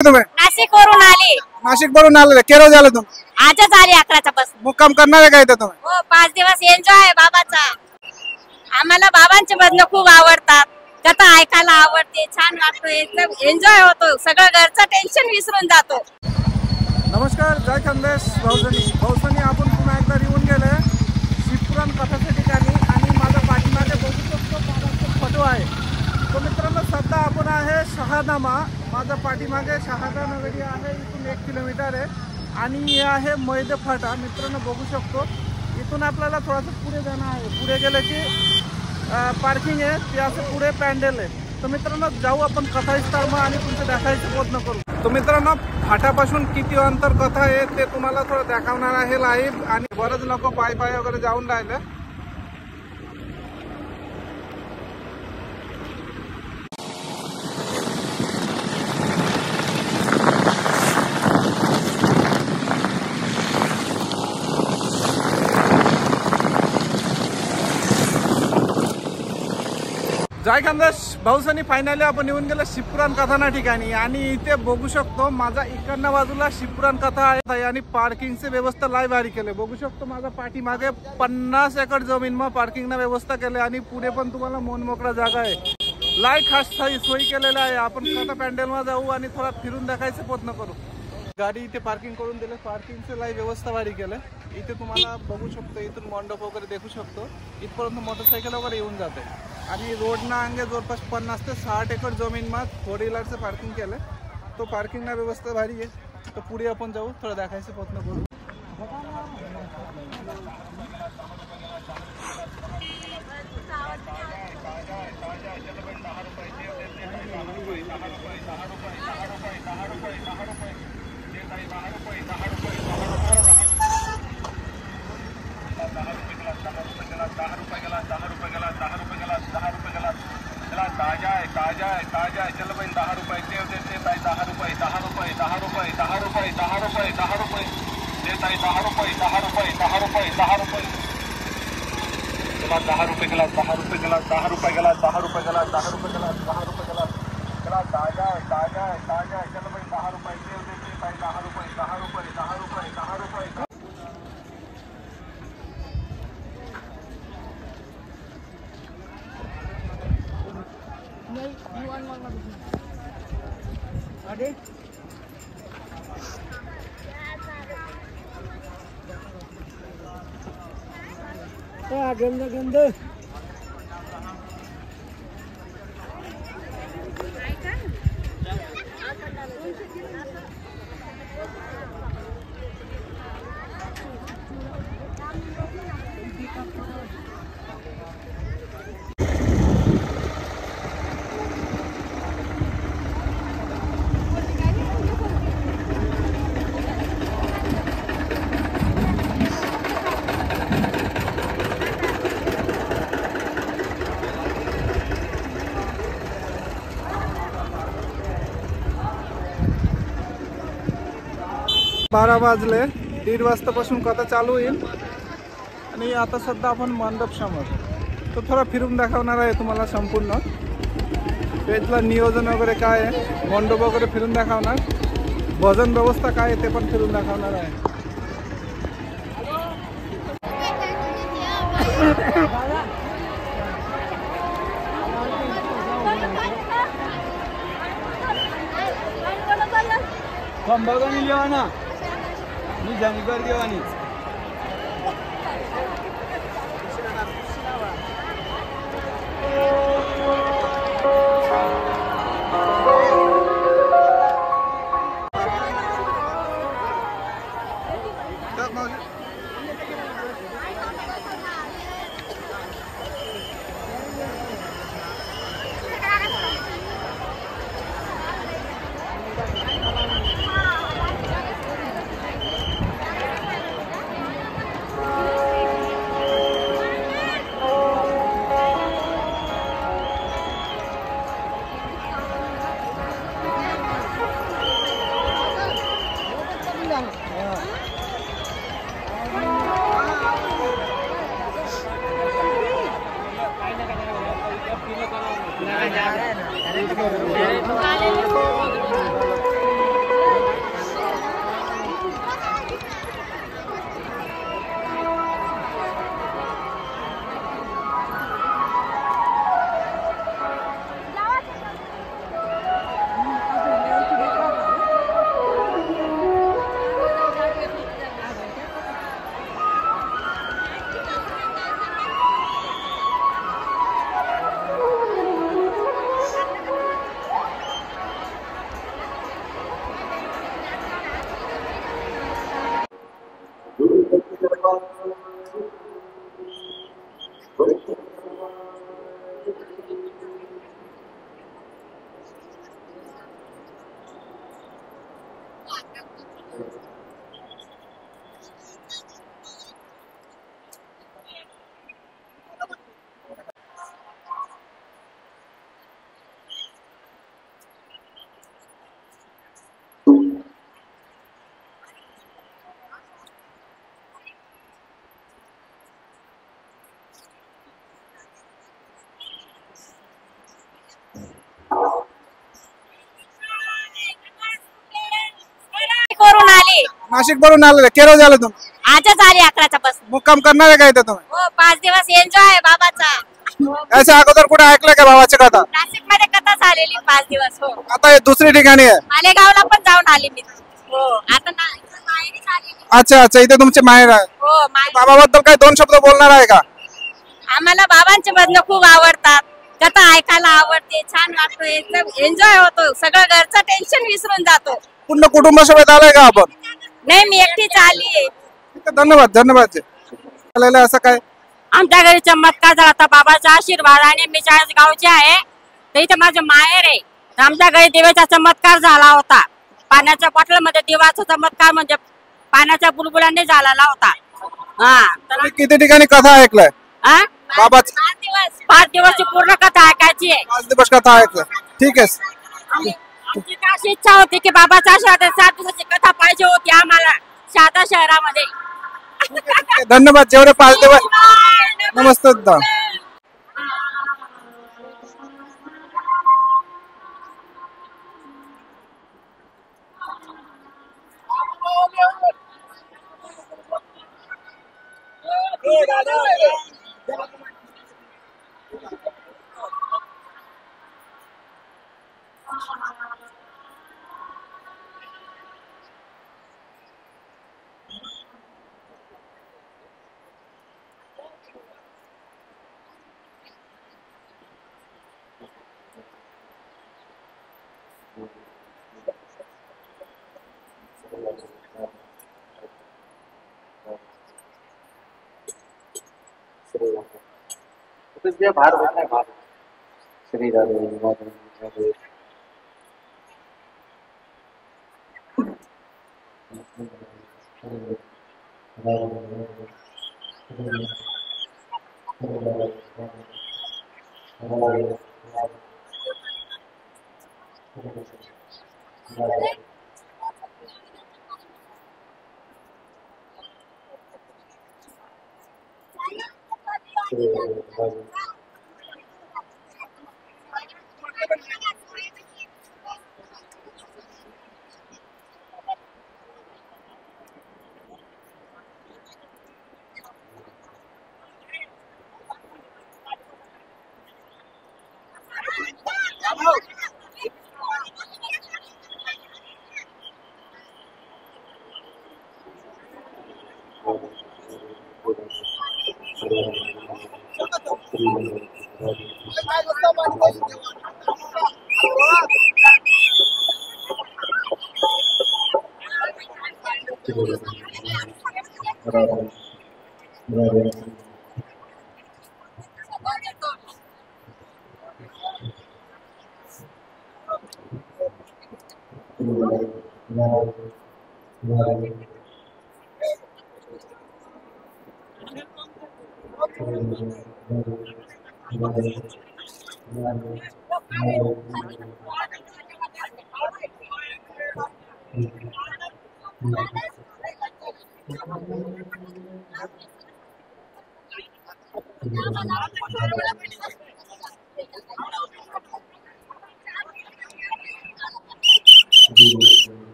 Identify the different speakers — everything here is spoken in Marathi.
Speaker 1: तुम्ही
Speaker 2: नाशिक वरून आले.
Speaker 1: नाशिक वरून आले केव्हा झालं तुम्ही?
Speaker 2: आजच आले 11च्या बस.
Speaker 1: मुक्काम करणार आहे का इथे तुम्ही?
Speaker 2: हो 5 दिवस एन्जॉय आहे बाबाचा. आम्हाला बाबांचे भजन खूप आवडतात. कथा ऐकायला आवडते, छान वाटतं, एकदम एन्जॉय होतो, सगळं घरचं टेन्शन विसरून जातो.
Speaker 1: नमस्कार, जय खानदेश भाऊसानी आपण पुन्हा एकदा येऊन गेले शिवपुराण कथाच्या ठिकाणी आणि माझ्या पाठीमागे बघू शकतो बाबाचा फोटो आहे. तो मित्रांनो सध्या आपण आहे शहादामा. माझ्या पाठीमागे शहादा नगरी आहे, इथून 1 किलोमीटर आहे आणि हे आहे मैदे फाटा. मित्रांनो बघू शकतो इथून आपल्याला थोडंसं पुढे जाणं आहे. पुढे गेलं की पार्किंग आहे, ते असं पुढे पॅन्डल आहे. तर मित्रांनो जाऊ आपण कथास्थळामध्ये आणि तुमचं दाखवायचा प्रयत्न करू. तर मित्रांनो फाट्यापासून किती अंतर कथा आहे ते तुम्हाला थोडं दाखवणार आहे लाईव्ह. आणि बरंच लोक पाय वगैरे जाऊन राहिले. जय खानदेश भाऊसानी फायनली आपण येऊन गेलो शिवपुराण कथाना ठिकाणी आणि इथे बघू शकतो माझा इकडच्या बाजूला शिवपुराण कथा आहे आणि पार्किंगची व्यवस्था लाईव्ह भारी केले. बघू शकतो माझा पाठीमागे 50 एकर जमीन मा पार्किंगना व्यवस्था केली आणि पुढे पण तुम्हाला मोकळा जागा आहे. लाईव्ह खास सोयी केलेला आहे. आपण कथा पॅन्डल मध्ये जाऊ आणि थोडा फिरून दाखवायचा प्रयत्न करू. गाडी इथे पार्किंग करून दिले, पार्किंगची लाईव्ह व्यवस्था भारी केलं. इथे तुम्हाला बघू शकतो इथून मंडप वगैरे देखू शकतो. इथपर्यंत मोटरसायकल वगैरे येऊन जाते आणि रोडना अंगे जवळपास 50 ते 60 एकर जमीन मा 4 व्हीलरचं पार्किंग केलं. तो पार्किंगना व्यवस्था भारी आहे. तर पुढे आपण जाऊ, थोडं दाखवायचा प्रयत्न करू.
Speaker 3: ताजा है चल भाई 10 रुपये देव देते ताई 10 रुपये 10 रुपये 10 रुपये 10 रुपये 10 रुपये 10 रुपये देताई 10 रुपये 10 रुपये 10 रुपये 10 रुपये चला 10 रुपये गिलास 10 रुपये गिलास 10 रुपये गिलास 10 रुपये गिलास 10 रुपये गिलास 10 रुपये गिलास चला ताजा है चल भाई 10 रुपये देव देते ताई 10 रुपये 10 रुपये 10 रुपये 10 रुपये
Speaker 1: गंद बारा वाजले. 1:30 वाजतापासून कथा चालू होईल आणि आता सध्या आपण मंडप समोर. तो थोडा फिरून दाखवणार आहे तुम्हाला संपूर्ण पेजला नियोजन वगैरे काय आहे, मंडप वगैरे फिरून दाखवणार, भजन व्यवस्था काय आहे ते पण फिरून दाखवणार आहे.
Speaker 4: कंबागानी लेवाना मी जानीकर देवानी
Speaker 2: करून आले.
Speaker 1: नाशिक वरून आलेले केरळ झालं तुम्ही
Speaker 2: आजच आली 11च्या बस.
Speaker 1: मुक्काम करणार आहे का इथे तुम्ही
Speaker 2: हो 5 दिवस एन्जॉय बाबाचा.
Speaker 1: याच्या अगोदर कुठे ऐकलंय का भावाची कथा
Speaker 2: नाशिक मध्ये कथा झालेली 5 दिवस. हो
Speaker 1: आता हे दुसरी ठिकाणी आहे
Speaker 2: मालेगावला पण जाऊन आली मी. हो आता माहेरी आलेली.
Speaker 1: अच्छा अच्छा इथे तुमचे माहेर आहे
Speaker 2: हो माहेरी.
Speaker 1: बाबाबद्दल काही 2 शब्द बोलणार आहे का
Speaker 2: आम्हाला बाबांचे भजन खूप आवडतात. कथा ऐकायला आवडते. छान वाटतो. एकदम एन्जॉय होतो. सगळं घरचं टेन्शन विसरून जातो.
Speaker 1: पूर्ण कुटुंबासोबत आलाय का आपण
Speaker 2: नाही मी एकटीच आली.
Speaker 1: धन्यवाद धन्यवाद आलेलं असं काय
Speaker 2: आमच्या घरी चमत्कार झाला होता बाबाचा आशीर्वादाने. मी 40 गावचे आहे. तर इथे माझं माहेर आहे. तर आमच्या घरी दिव्याचा चमत्कार झाला होता. पाण्याच्या बॉटलमध्ये दिवाचा चमत्कार म्हणजे पाण्याच्या बुलबुलांनी झालेला होता. हा तर
Speaker 1: तुम्ही किती ठिकाणी कथा ऐकलाय
Speaker 2: हा?
Speaker 1: बाबाच
Speaker 2: 5 दिवसची पूर्ण कथा ऐकायची आहे.
Speaker 1: 5 दिवस कथा ऐकलाय ठीक आहे
Speaker 2: आमची तर अशी इच्छा होती की बाबाचा आशीर्वाद 7 दिवसाची कथा पाहिजे होती आम्हाला शहादा शहरामध्ये.
Speaker 1: धन्यवाद जेवढे 5 दिवस नमस्ते दादा.
Speaker 5: बाहर बैठना है बाहर श्री राधे राधे